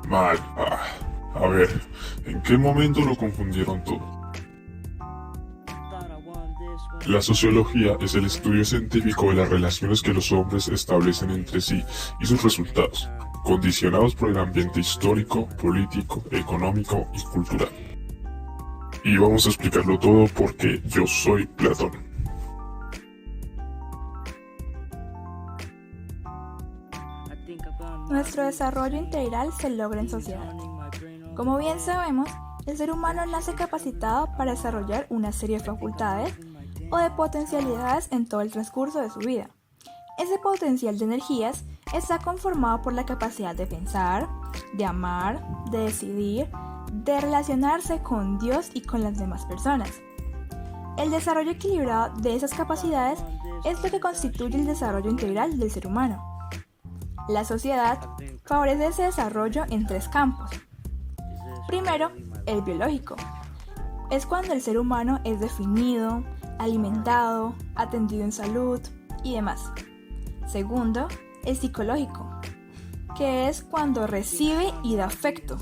Mal. A ver, ¿en qué momento lo confundieron todo? La sociología es el estudio científico de las relaciones que los hombres establecen entre sí y sus resultados, condicionados por el ambiente histórico, político, económico y cultural. Y vamos a explicarlo todo porque yo soy Platón. Nuestro desarrollo integral se logra en sociedad. Como bien sabemos, el ser humano nace capacitado para desarrollar una serie de facultades o de potencialidades en todo el transcurso de su vida. Ese potencial de energías está conformado por la capacidad de pensar, de amar, de decidir, de relacionarse con Dios y con las demás personas. El desarrollo equilibrado de esas capacidades es lo que constituye el desarrollo integral del ser humano. La sociedad favorece ese desarrollo en 3 campos. Primero, el biológico. Es cuando el ser humano es definido, alimentado, atendido en salud y demás. Segundo, el psicológico, que es cuando recibe y da afecto.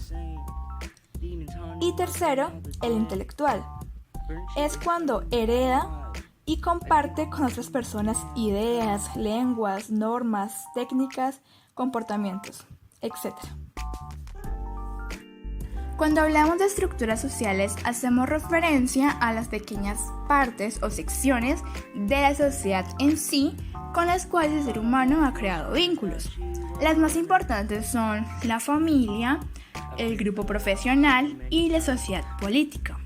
Y tercero, el intelectual. Es cuando hereda y comparte con otras personas ideas, lenguas, normas, técnicas, comportamientos, etc. Cuando hablamos de estructuras sociales, hacemos referencia a las pequeñas partes o secciones de la sociedad en sí con las cuales el ser humano ha creado vínculos. Las más importantes son la familia, el grupo profesional y la sociedad política.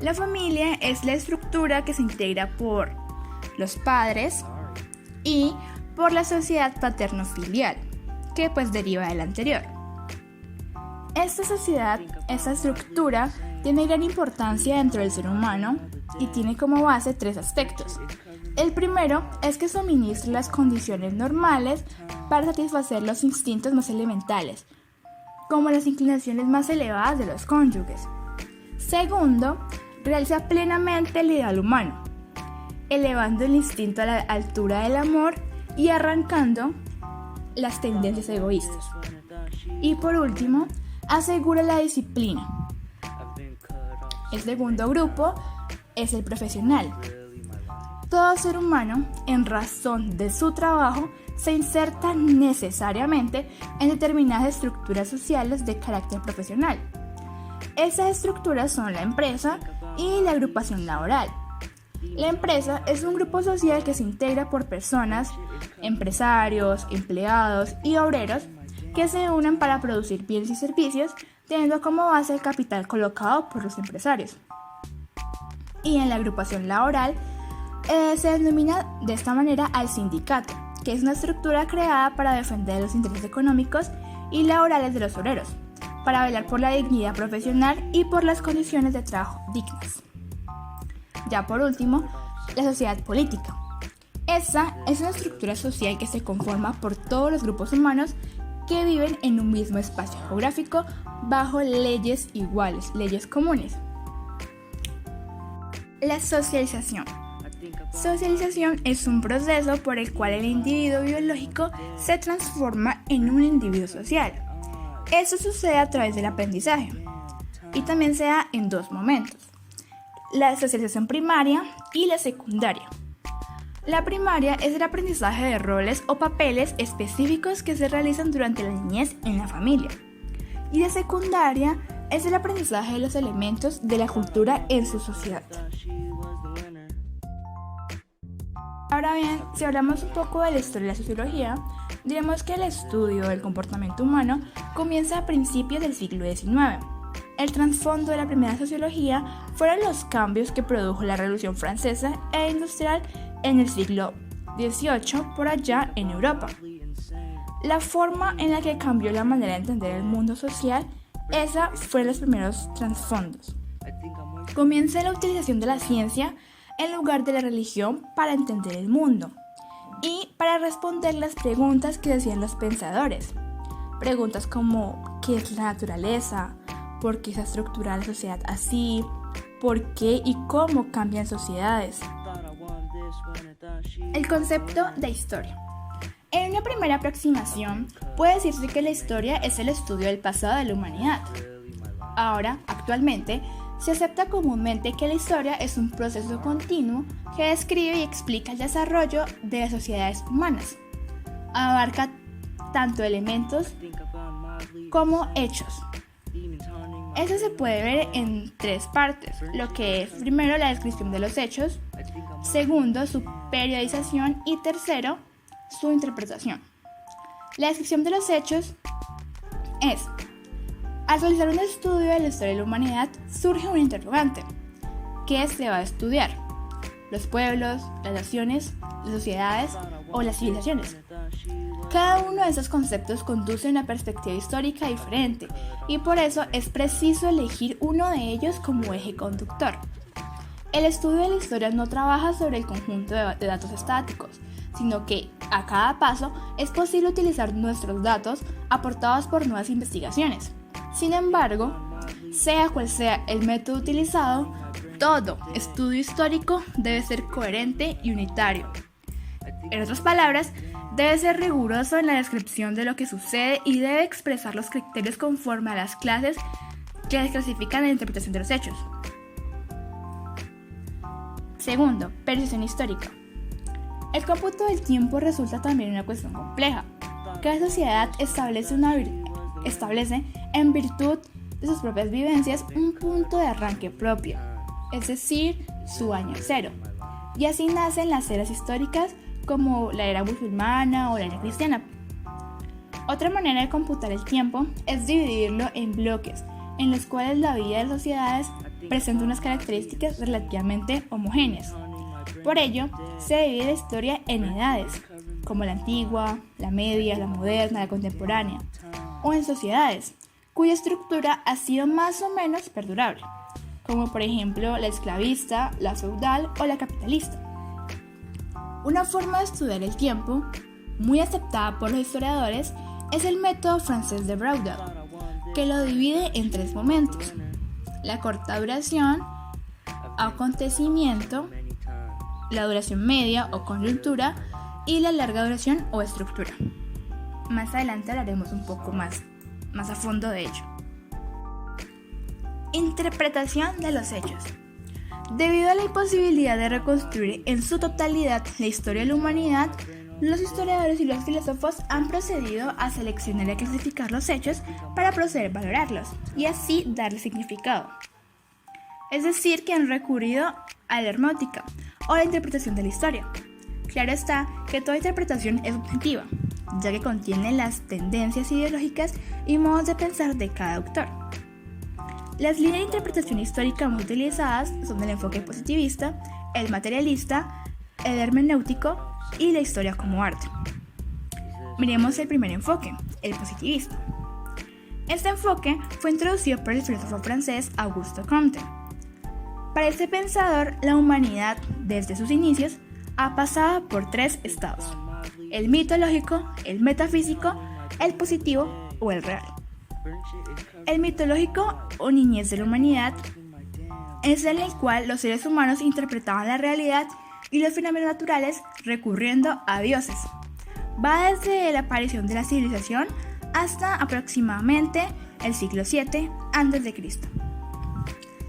La familia es la estructura que se integra por los padres y por la sociedad paterno-filial, que pues deriva del anterior. Esta sociedad, esta estructura, tiene gran importancia dentro del ser humano y tiene como base 3 aspectos. El primero es que suministra las condiciones normales para satisfacer los instintos más elementales, como las inclinaciones más elevadas de los cónyuges. Segundo, realiza plenamente el ideal humano, elevando el instinto a la altura del amor y arrancando las tendencias egoístas. Y por último, asegura la disciplina. El segundo grupo es el profesional. Todo ser humano, en razón de su trabajo, se inserta necesariamente en determinadas estructuras sociales de carácter profesional. Esas estructuras son la empresa y la agrupación laboral. La empresa es un grupo social que se integra por personas, empresarios, empleados y obreros que se unen para producir bienes y servicios, teniendo como base el capital colocado por los empresarios. Y en la agrupación laboral se denomina de esta manera al sindicato, que es una estructura creada para defender los intereses económicos y laborales de los obreros, para velar por la dignidad profesional y por las condiciones de trabajo dignas. Ya por último, la sociedad política. Esta es una estructura social que se conforma por todos los grupos humanos que viven en un mismo espacio geográfico bajo leyes iguales, leyes comunes. La socialización. Socialización es un proceso por el cual el individuo biológico se transforma en un individuo social. Esto sucede a través del aprendizaje y también se da en 2 momentos: la socialización primaria y la secundaria. La primaria es el aprendizaje de roles o papeles específicos que se realizan durante la niñez en la familia. Y la secundaria es el aprendizaje de los elementos de la cultura en su sociedad. Ahora bien, si hablamos un poco de la historia de la sociología, diremos que el estudio del comportamiento humano comienza a principios del siglo XIX. El trasfondo de la primera sociología fueron los cambios que produjo la Revolución Francesa e Industrial en el siglo XVIII por allá en Europa. La forma en la que cambió la manera de entender el mundo social, esa fueron los primeros trasfondos. Comienza la utilización de la ciencia en lugar de la religión para entender el mundo y para responder las preguntas que decían los pensadores. Preguntas como ¿qué es la naturaleza? ¿Por qué se estructura la sociedad así? ¿Por qué y cómo cambian sociedades? El concepto de historia. En una primera aproximación, puede decirse que la historia es el estudio del pasado de la humanidad. Ahora, actualmente, se acepta comúnmente que la historia es un proceso continuo que describe y explica el desarrollo de las sociedades humanas. Abarca tanto elementos como hechos. Eso se puede ver en tres partes, lo que es primero la descripción de los hechos, segundo su periodización y tercero su interpretación. La descripción de los hechos es: al realizar un estudio de la historia de la humanidad surge un interrogante. ¿Qué se va a estudiar? ¿Los pueblos, las naciones, las sociedades o las civilizaciones? Cada uno de esos conceptos conduce a una perspectiva histórica diferente y por eso es preciso elegir uno de ellos como eje conductor. El estudio de la historia no trabaja sobre el conjunto de datos estáticos, sino que a cada paso es posible utilizar nuestros datos aportados por nuevas investigaciones. Sin embargo, sea cual sea el método utilizado, todo estudio histórico debe ser coherente y unitario. En otras palabras, debe ser riguroso en la descripción de lo que sucede y debe expresar los criterios conforme a las clases que desclasifican la interpretación de los hechos. Segundo, periodización histórica. El cómputo del tiempo resulta también una cuestión compleja. Cada sociedad establece en virtud de sus propias vivencias un punto de arranque propio, es decir, su año cero. Y así nacen las eras históricas como la era musulmana o la era cristiana. Otra manera de computar el tiempo es dividirlo en bloques, en los cuales la vida de las sociedades presenta unas características relativamente homogéneas. Por ello, se divide la historia en edades, como la antigua, la media, la moderna, la contemporánea, o en sociedades, cuya estructura ha sido más o menos perdurable, como por ejemplo la esclavista, la feudal o la capitalista. Una forma de estudiar el tiempo, muy aceptada por los historiadores, es el método francés de Braudel, que lo divide en tres momentos: la corta duración, acontecimiento, la duración media o coyuntura y la larga duración o estructura. Más adelante hablaremos un poco más a fondo de ello. Interpretación de los hechos. Debido a la imposibilidad de reconstruir en su totalidad la historia de la humanidad, los historiadores y los filósofos han procedido a seleccionar y a clasificar los hechos para proceder a valorarlos y así darle significado. Es decir, que han recurrido a la hermenéutica o la interpretación de la historia. Claro está que toda interpretación es objetiva, ya que contiene las tendencias ideológicas y modos de pensar de cada autor. Las líneas de interpretación histórica más utilizadas son el enfoque positivista, el materialista, el hermenéutico y la historia como arte. Miremos el primer enfoque, el positivista. Este enfoque fue introducido por el filósofo francés Auguste Comte. Para este pensador, la humanidad, desde sus inicios, ha pasado por tres estados: el mitológico, el metafísico, el positivo o el real. El mitológico o niñez de la humanidad es en el cual los seres humanos interpretaban la realidad y los fenómenos naturales recurriendo a dioses. Va desde la aparición de la civilización hasta aproximadamente el siglo VII a.C.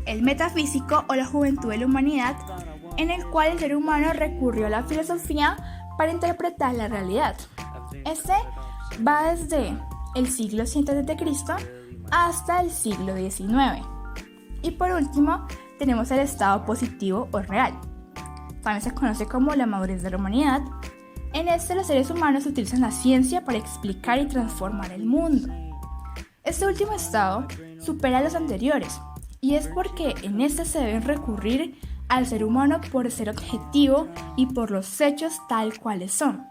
El metafísico o la juventud de la humanidad, en el cual el ser humano recurrió a la filosofía para interpretar la realidad. Este va desde el siglo 100 a.C. hasta el siglo XIX. Y por último, tenemos el estado positivo o real. También se conoce como la madurez de la humanidad. En este, los seres humanos utilizan la ciencia para explicar y transformar el mundo. Este último estado supera a los anteriores, y es porque en este se debe recurrir al ser humano por ser objetivo y por los hechos tal cuales son.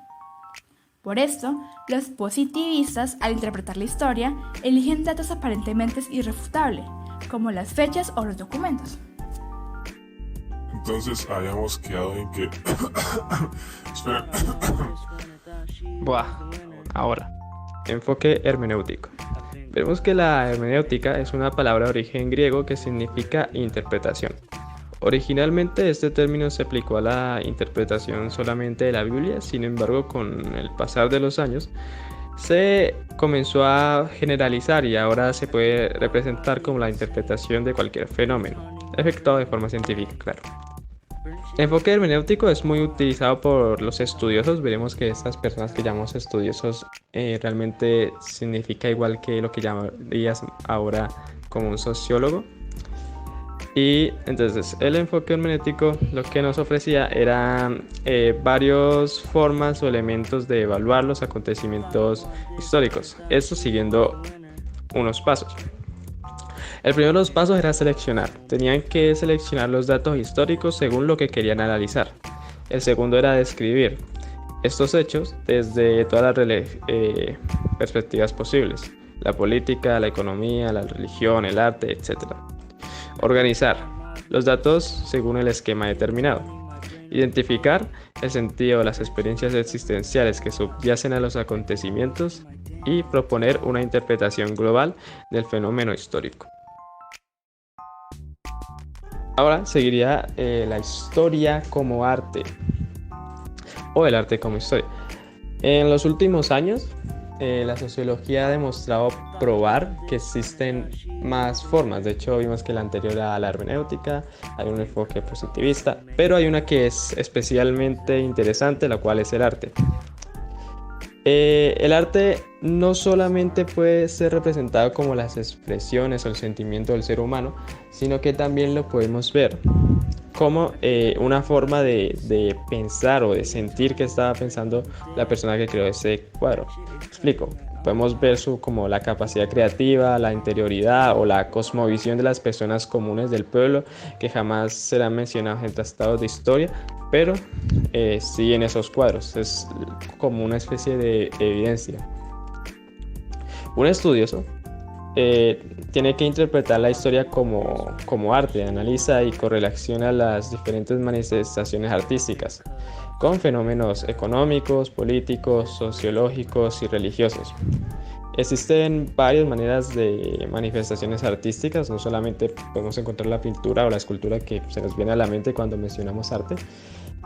Por esto, los positivistas, al interpretar la historia, eligen datos aparentemente irrefutables, como las fechas o los documentos. Entonces habíamos quedado en que... Espera. Ahora, enfoque hermenéutico. Vemos que la hermenéutica es una palabra de origen griego que significa interpretación, Originalmente este término se aplicó a la interpretación solamente de la Biblia, sin embargo con el pasar de los años se comenzó a generalizar y ahora se puede representar como la interpretación de cualquier fenómeno, efectuado de forma científica, claro. El enfoque hermenéutico es muy utilizado por los estudiosos. Veremos que estas personas que llamamos estudiosos realmente significa igual que lo que llamarías ahora como un sociólogo. Y entonces el enfoque hermenéutico lo que nos ofrecía eran varias formas o elementos de evaluar los acontecimientos históricos, esto siguiendo unos pasos. El primero de los pasos era seleccionar. Tenían que seleccionar los datos históricos según lo que querían analizar. El segundo era describir estos hechos desde todas las perspectivas posibles: la política, la economía, la religión, el arte, etc. Organizar los datos según el esquema determinado. Identificar el sentido de las experiencias existenciales que subyacen a los acontecimientos y proponer una interpretación global del fenómeno histórico. Ahora seguiría la historia como arte o el arte como historia. En los últimos años, la sociología ha demostrado probar que existen más formas. De hecho, vimos que la anterior era la hermenéutica, hay un enfoque positivista, pero hay una que es especialmente interesante, la cual es el arte. El arte no solamente puede ser representado como las expresiones o el sentimiento del ser humano, sino que también lo podemos ver como una forma de pensar o de sentir que estaba pensando la persona que creó ese cuadro. Explico. Podemos ver como la capacidad creativa, la interioridad o la cosmovisión de las personas comunes del pueblo que jamás serán mencionados en tratados de historia, pero sí en esos cuadros. Es como una especie de evidencia. Un estudioso tiene que interpretar la historia como arte, analiza y correlaciona las diferentes manifestaciones artísticas con fenómenos económicos, políticos, sociológicos y religiosos. Existen varias maneras de manifestaciones artísticas, no solamente podemos encontrar la pintura o la escultura que se nos viene a la mente cuando mencionamos arte.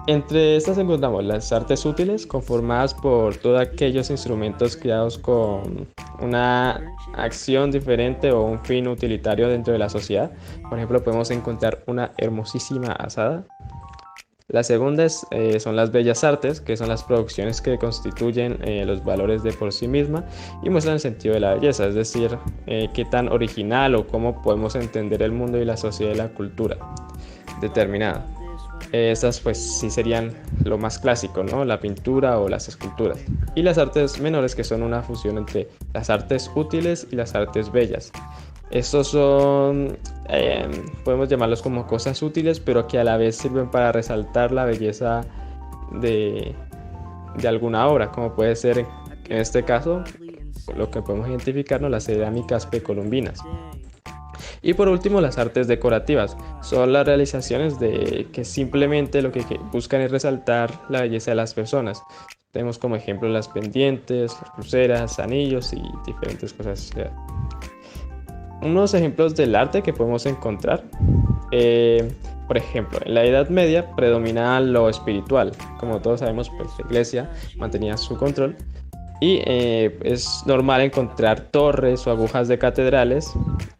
Entre estas encontramos las artes útiles, conformadas por todos aquellos instrumentos creados con una acción diferente o un fin utilitario dentro de la sociedad. Por ejemplo, podemos encontrar una hermosísima azada. La segunda son las bellas artes, que son las producciones que constituyen los valores de por sí misma y muestran el sentido de la belleza, es decir, qué tan original o cómo podemos entender el mundo y la sociedad y la cultura determinada. Estas pues sí serían lo más clásico, ¿no? La pintura o las esculturas. Y las artes menores, que son una fusión entre las artes útiles y las artes bellas. Estos son, podemos llamarlos como cosas útiles, pero que a la vez sirven para resaltar la belleza de alguna obra, como puede ser en este caso lo que podemos identificarnos, las cerámicas precolombinas. Y por último, las artes decorativas son las realizaciones que simplemente lo que buscan es resaltar la belleza de las personas. Tenemos como ejemplo las pendientes, las pulseras, anillos y diferentes cosas. Unos ejemplos del arte que podemos encontrar, por ejemplo, en la Edad Media predominaba lo espiritual. Como todos sabemos, pues la iglesia mantenía su control. Y es normal encontrar torres o agujas de catedrales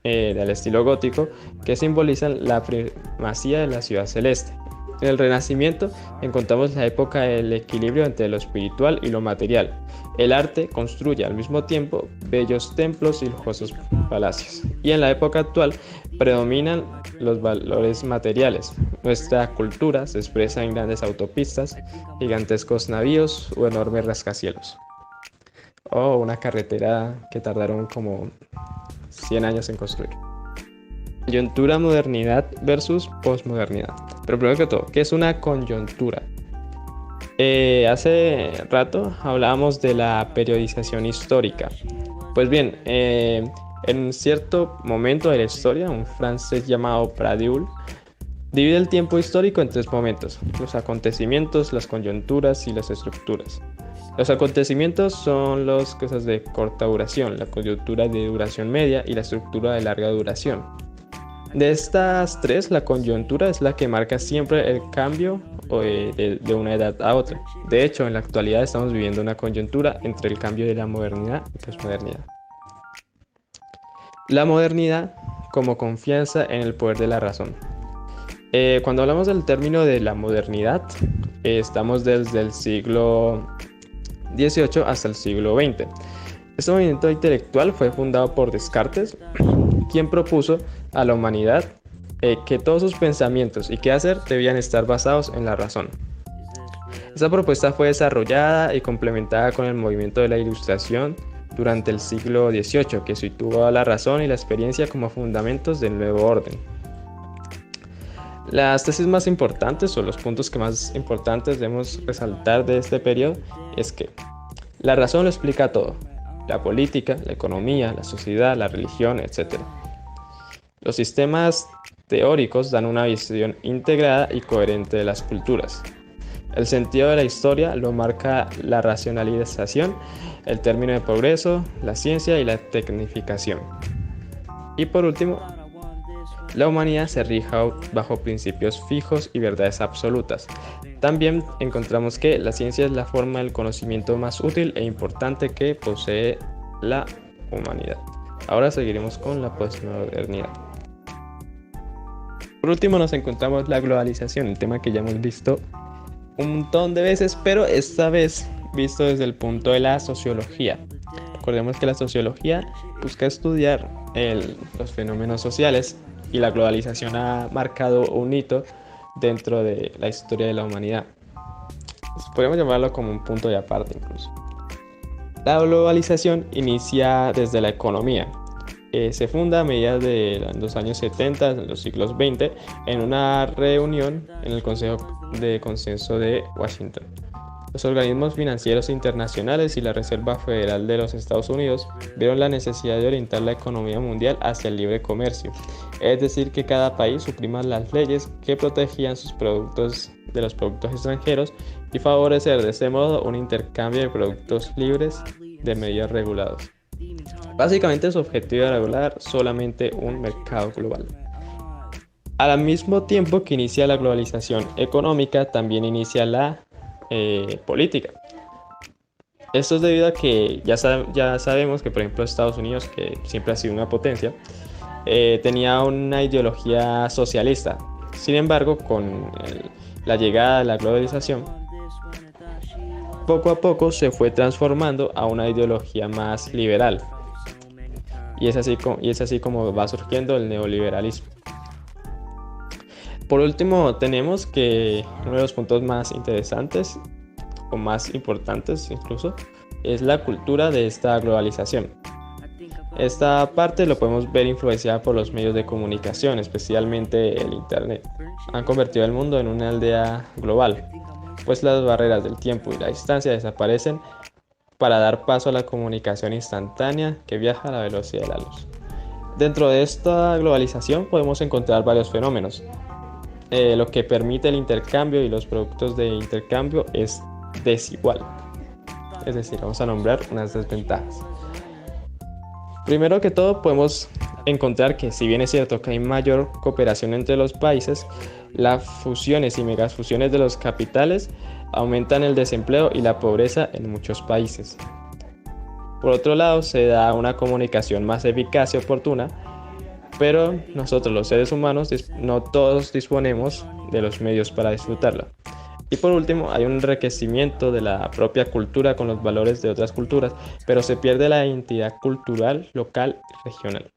del estilo gótico que simbolizan la primacía de la ciudad celeste. En el Renacimiento encontramos la época del equilibrio entre lo espiritual y lo material. El arte construye al mismo tiempo bellos templos y lujosos palacios. Y en la época actual predominan los valores materiales. Nuestra cultura se expresa en grandes autopistas, gigantescos navíos o enormes rascacielos. O una carretera que tardaron como 100 años en construir. Coyuntura, modernidad versus posmodernidad. Pero primero que todo, ¿qué es una coyuntura? Hace rato hablábamos de la periodización histórica. Pues bien, en cierto momento de la historia, un francés llamado Pradioul divide el tiempo histórico en 3 momentos: los acontecimientos, las coyunturas y las estructuras. Los acontecimientos son las cosas de corta duración, la coyuntura de duración media y la estructura de larga duración. De estas tres, la coyuntura es la que marca siempre el cambio de una edad a otra. De hecho, en la actualidad estamos viviendo una coyuntura entre el cambio de la modernidad y posmodernidad. La modernidad como confianza en el poder de la razón. Cuando hablamos del término de la modernidad, estamos desde el siglo XVIII hasta el siglo XX. Este movimiento intelectual fue fundado por Descartes, quien propuso a la humanidad que todos sus pensamientos y qué hacer debían estar basados en la razón. Esta propuesta fue desarrollada y complementada con el movimiento de la Ilustración durante el siglo XVIII, que situó la razón y la experiencia como fundamentos del nuevo orden. Las tesis más importantes o los puntos que más importantes debemos resaltar de este periodo es que la razón lo explica todo: la política, la economía, la sociedad, la religión, etc. Los sistemas teóricos dan una visión integrada y coherente de las culturas. El sentido de la historia lo marca la racionalización, el término de progreso, la ciencia y la tecnificación. Y por último, la humanidad se rija bajo principios fijos y verdades absolutas. También encontramos que la ciencia es la forma del conocimiento más útil e importante que posee la humanidad. Ahora seguiremos con la posmodernidad. Por último nos encontramos la globalización, el tema que ya hemos visto un montón de veces, pero esta vez visto desde el punto de la sociología. Recordemos que la sociología busca estudiar los fenómenos sociales y la globalización ha marcado un hito dentro de la historia de la humanidad. Podemos llamarlo como un punto de aparte incluso. La globalización inicia desde la economía. Se funda a mediados de los años 70, de los siglos XX, en una reunión en el Consejo de Consenso de Washington. Los organismos financieros internacionales y la Reserva Federal de los Estados Unidos vieron la necesidad de orientar la economía mundial hacia el libre comercio, es decir, que cada país suprima las leyes que protegían sus productos de los productos extranjeros y favorecer de este modo un intercambio de productos libres de medios regulados. Básicamente su objetivo era regular solamente un mercado global. Al mismo tiempo que inicia la globalización económica, también inicia la política. Esto es debido a que ya sabemos que, por ejemplo, Estados Unidos, que siempre ha sido una potencia, tenía una ideología socialista. Sin embargo, con la llegada de la globalización, poco a poco se fue transformando a una ideología más liberal. Y es así como va surgiendo el neoliberalismo. Por último, tenemos que uno de los puntos más interesantes o más importantes incluso es la cultura de esta globalización. Esta parte lo podemos ver influenciada por los medios de comunicación, especialmente el Internet. Han convertido el mundo en una aldea global, pues las barreras del tiempo y la distancia desaparecen para dar paso a la comunicación instantánea que viaja a la velocidad de la luz. Dentro de esta globalización podemos encontrar varios fenómenos. Lo que permite el intercambio y los productos de intercambio es desigual. Es decir, vamos a nombrar unas desventajas. Primero que todo podemos encontrar que, si bien es cierto que hay mayor cooperación entre los países, las fusiones y megafusiones de los capitales aumentan el desempleo y la pobreza en muchos países. Por otro lado, se da una comunicación más eficaz y oportuna, pero nosotros los seres humanos no todos disponemos de los medios para disfrutarla. Y por último, hay un enriquecimiento de la propia cultura con los valores de otras culturas, pero se pierde la identidad cultural local y regional.